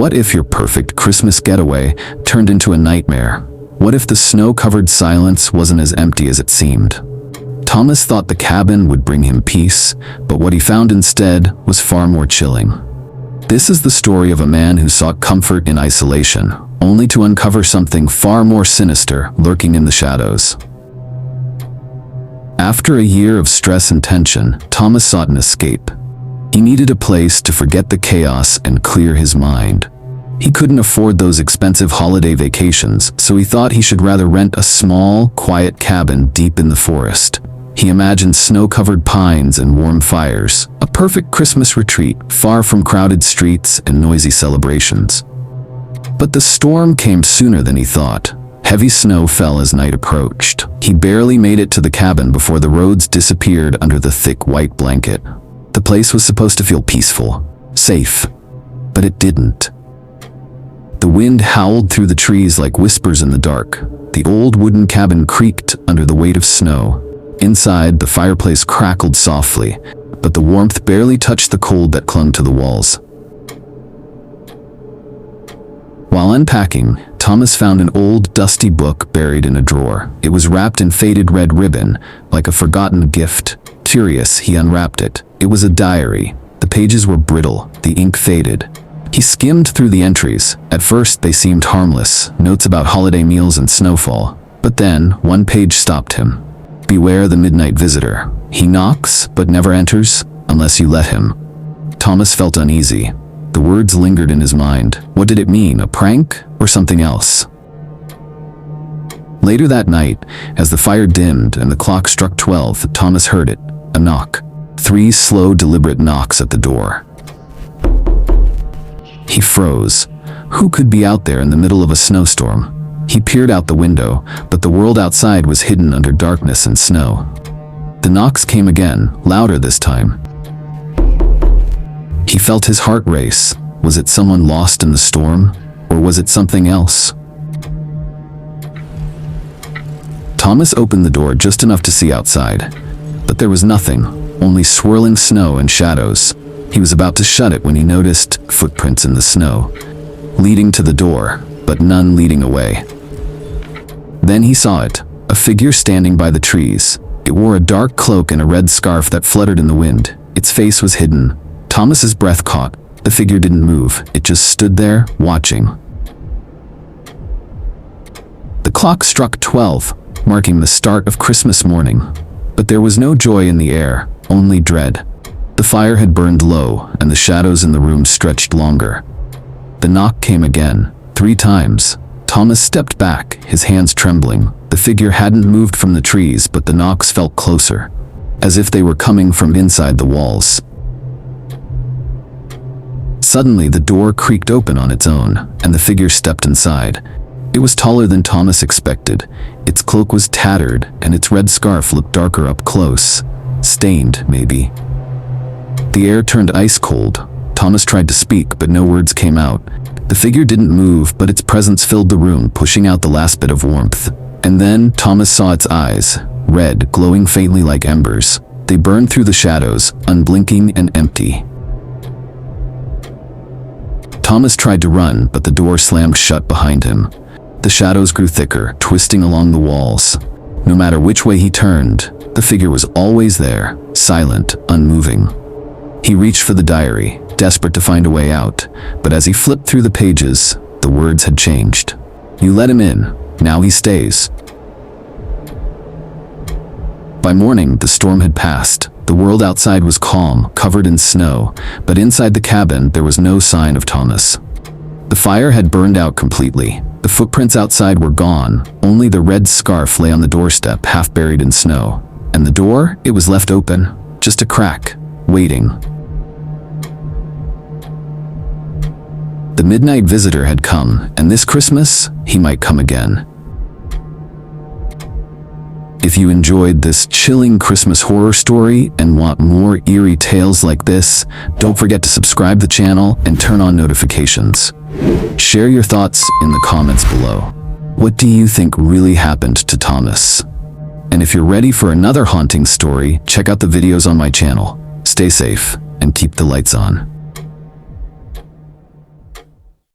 What if your perfect Christmas getaway turned into a nightmare? What if the snow-covered silence wasn't as empty as it seemed? Thomas thought the cabin would bring him peace, but what he found instead was far more chilling. This is the story of a man who sought comfort in isolation, only to uncover something far more sinister lurking in the shadows. After a year of stress and tension, Thomas sought an escape. He needed a place to forget the chaos and clear his mind. He couldn't afford those expensive holiday vacations, so he thought he should rather rent a small, quiet cabin deep in the forest. He imagined snow-covered pines and warm fires, a perfect Christmas retreat far from crowded streets and noisy celebrations. But the storm came sooner than he thought. Heavy snow fell as night approached. He barely made it to the cabin before the roads disappeared under the thick white blanket. The place was supposed to feel peaceful, safe, but it didn't. The wind howled through the trees like whispers in the dark. The old wooden cabin creaked under the weight of snow. Inside, the fireplace crackled softly, but the warmth barely touched the cold that clung to the walls. While unpacking, Thomas found an old, dusty book buried in a drawer. It was wrapped in faded red ribbon, like a forgotten gift. Curious, he unwrapped it. It was a diary. The pages were brittle, the ink faded. He skimmed through the entries. At first, they seemed harmless, notes about holiday meals and snowfall. But then, one page stopped him. Beware the midnight visitor. He knocks, but never enters, unless you let him. Thomas felt uneasy. The words lingered in his mind. What did it mean, a prank or something else? Later that night, as the fire dimmed and the clock struck 12, Thomas heard it. A knock. 3 slow, deliberate knocks at the door. He froze. Who could be out there in the middle of a snowstorm? He peered out the window, but the world outside was hidden under darkness and snow. The knocks came again, louder this time. He felt his heart race. Was it someone lost in the storm? Or was it something else? Thomas opened the door just enough to see outside. But there was nothing, only swirling snow and shadows. He was about to shut it when he noticed footprints in the snow, leading to the door, but none leading away. Then he saw it, a figure standing by the trees. It wore a dark cloak and a red scarf that fluttered in the wind. Its face was hidden. Thomas's breath caught. The figure didn't move. It just stood there, watching. The clock struck 12, marking the start of Christmas morning. But there was no joy in the air, only dread. The fire had burned low, and the shadows in the room stretched longer. The knock came again, 3 times. Thomas stepped back, his hands trembling. The figure hadn't moved from the trees, but the knocks felt closer, as if they were coming from inside the walls. Suddenly, the door creaked open on its own, and the figure stepped inside. It was taller than Thomas expected. Its cloak was tattered, and its red scarf looked darker up close. Stained, maybe. The air turned ice cold. Thomas tried to speak, but no words came out. The figure didn't move, but its presence filled the room, pushing out the last bit of warmth. And then Thomas saw its eyes, red, glowing faintly like embers. They burned through the shadows, unblinking and empty. Thomas tried to run, but the door slammed shut behind him. The shadows grew thicker, twisting along the walls. No matter which way he turned, the figure was always there, silent, unmoving. He reached for the diary, desperate to find a way out, but as he flipped through the pages, the words had changed. You let him in, now he stays. By morning, the storm had passed. The world outside was calm, covered in snow, but inside the cabin there was no sign of Thomas. The fire had burned out completely. The footprints outside were gone. Only the red scarf lay on the doorstep, half buried in snow. And the door, it was left open, just a crack, waiting. The midnight visitor had come, and this Christmas, he might come again. If you enjoyed this chilling Christmas horror story and want more eerie tales like this, don't forget to subscribe to the channel and turn on notifications. Share your thoughts in the comments below. What do you think really happened to Thomas? And if you're ready for another haunting story, check out the videos on my channel. Stay safe and keep the lights on.